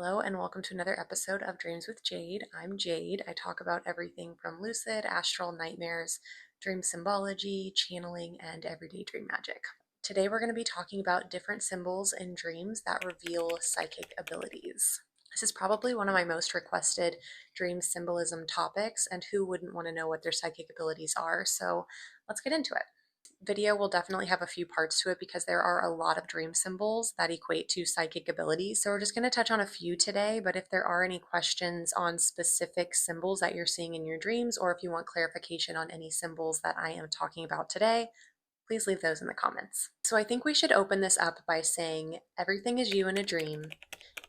Hello and welcome to another episode of Dreams with Jade. I'm Jade. I talk about everything from lucid, astral, nightmares, dream symbology, channeling, and everyday dream magic. Today we're going to be talking about different symbols in dreams that reveal psychic abilities. This is probably one of my most requested dream symbolism topics, and who wouldn't want to know what their psychic abilities are? So let's get into it. Video will definitely have a few parts to it because there are a lot of dream symbols that equate to psychic abilities. So we're just going to touch on a few today, but if there are any questions on specific symbols that you're seeing in your dreams, or if you want clarification on any symbols that I am talking about today, please leave those in the comments. So I think we should open this up by saying everything is you in a dream,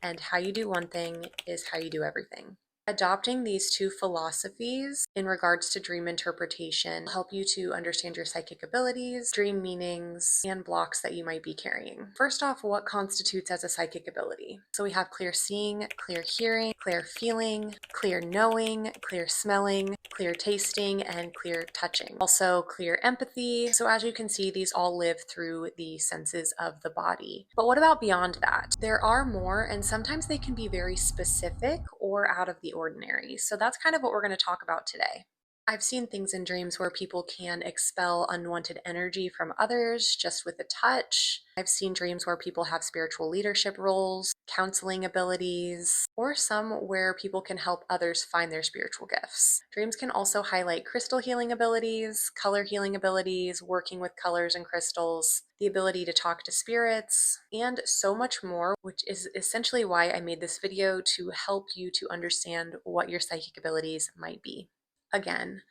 and how you do one thing is how you do everything. Adopting these two philosophies in regards to dream interpretation will help you to understand your psychic abilities, dream meanings, and blocks that you might be carrying. First off, what constitutes as a psychic ability? So we have clear seeing, clear hearing, clear feeling, clear knowing, clear smelling, clear tasting, and clear touching. Also clear empathy. So as you can see, these all live through the senses of the body. But what about beyond that? There are more, and sometimes they can be very specific or out of the ordinary. So that's kind of what we're going to talk about today. I've seen things in dreams where people can expel unwanted energy from others just with a touch. I've seen dreams where people have spiritual leadership roles, counseling abilities, or some where people can help others find their spiritual gifts. Dreams can also highlight crystal healing abilities, color healing abilities, working with colors and crystals, the ability to talk to spirits, and so much more, which is essentially why I made this video, to help you to understand what your psychic abilities might be. Again,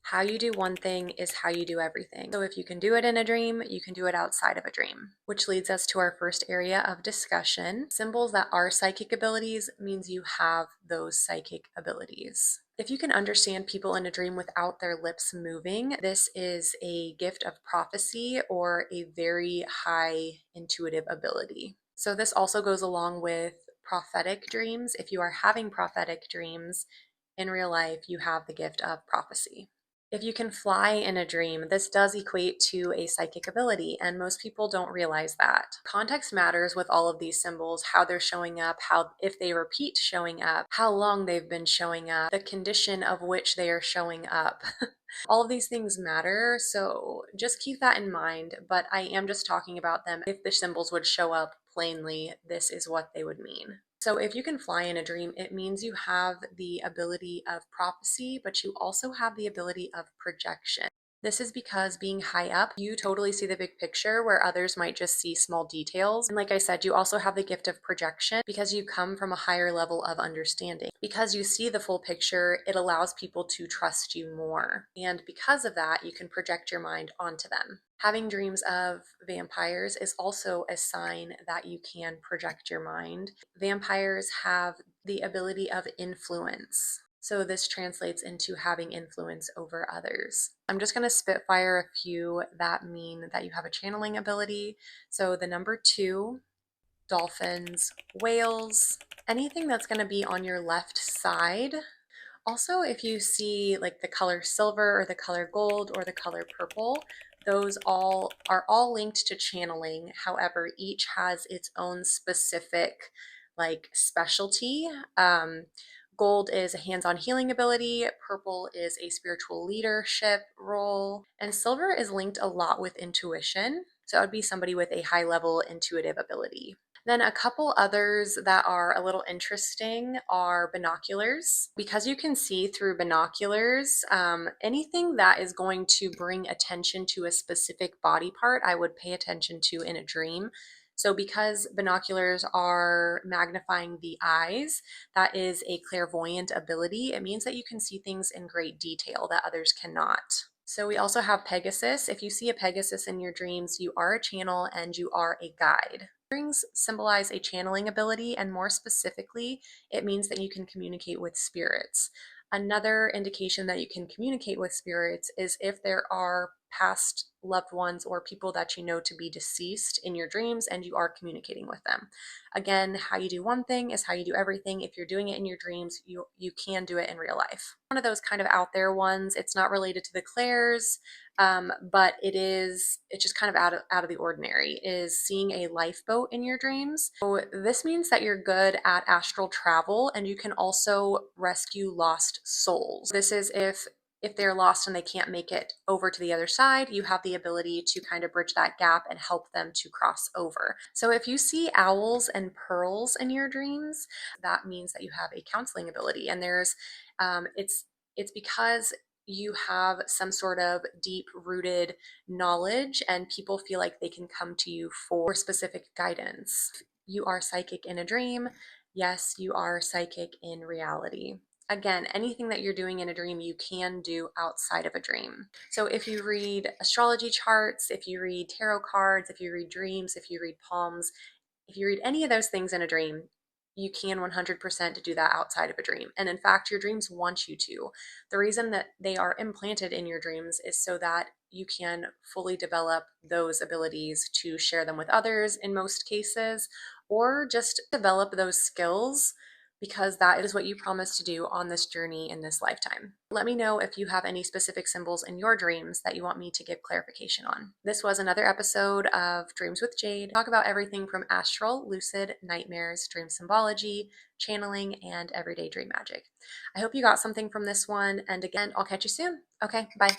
how you do one thing is how you do everything. So if you can do it in a dream, you can do it outside of a dream. Which leads us to our first area of discussion. Symbols that are psychic abilities means you have those psychic abilities. If you can understand people in a dream without their lips moving, this is a gift of prophecy or a very high intuitive ability. So this also goes along with prophetic dreams. If you are having prophetic dreams, in real life, you have the gift of prophecy. If you can fly in a dream, this does equate to a psychic ability, and most people don't realize that. Context matters with all of these symbols, how they're showing up, how if they repeat showing up, how long they've been showing up, the condition of which they are showing up. All of these things matter, so just keep that in mind, but I am just talking about them. If the symbols would show up plainly, this is what they would mean. So if you can fly in a dream, it means you have the ability of prophecy, but you also have the ability of projection. This is because being high up, you totally see the big picture where others might just see small details. And like I said, you also have the gift of projection because you come from a higher level of understanding. Because you see the full picture, it allows people to trust you more. And because of that, you can project your mind onto them. Having dreams of vampires is also a sign that you can project your mind. Vampires have the ability of influence. So this translates into having influence over others. I'm just going to spitfire a few that mean that you have a channeling ability. So the number 2, dolphins, whales, anything that's going to be on your left side. Also, if you see like the color silver or the color gold or the color purple, those all are all linked to channeling. However, each has its own specific like specialty. Gold is a hands-on healing ability, purple is a spiritual leadership role, and silver is linked a lot with intuition. So it would be somebody with a high level intuitive ability. Then a couple others that are a little interesting are binoculars. Because you can see through binoculars, anything that is going to bring attention to a specific body part, I would pay attention to in a dream. So because binoculars are magnifying the eyes, that is a clairvoyant ability. It means that you can see things in great detail that others cannot. So we also have Pegasus. If you see a Pegasus in your dreams, you are a channel and you are a guide. Earrings symbolize a channeling ability, and more specifically, it means that you can communicate with spirits. Another indication that you can communicate with spirits is if there are past loved ones or people that you know to be deceased in your dreams, and you are communicating with them. Again, how you do one thing is how you do everything. If you're doing it in your dreams, you can do it in real life. One of those kind of out there ones. It's not related to the clairs, but it's just kind of out of the ordinary, is seeing a lifeboat in your dreams. So this means that you're good at astral travel, and you can also rescue lost souls. This is if they're lost and they can't make it over to the other side, you have the ability to kind of bridge that gap and help them to cross over. So if you see owls and pearls in your dreams, that means that you have a counseling ability. And it's because you have some sort of deep rooted knowledge and people feel like they can come to you for specific guidance. You are psychic in a dream. Yes, you are psychic in reality. Again, anything that you're doing in a dream, you can do outside of a dream. So if you read astrology charts, if you read tarot cards, if you read dreams, if you read palms, if you read any of those things in a dream, you can 100% do that outside of a dream. And in fact, your dreams want you to. The reason that they are implanted in your dreams is so that you can fully develop those abilities to share them with others in most cases, or just develop those skills because that is what you promised to do on this journey in this lifetime. Let me know if you have any specific symbols in your dreams that you want me to give clarification on. This was another episode of Dreams with Jade. Talk about everything from astral, lucid, nightmares, dream symbology, channeling, and everyday dream magic. I hope you got something from this one. And again, I'll catch you soon. Okay, bye.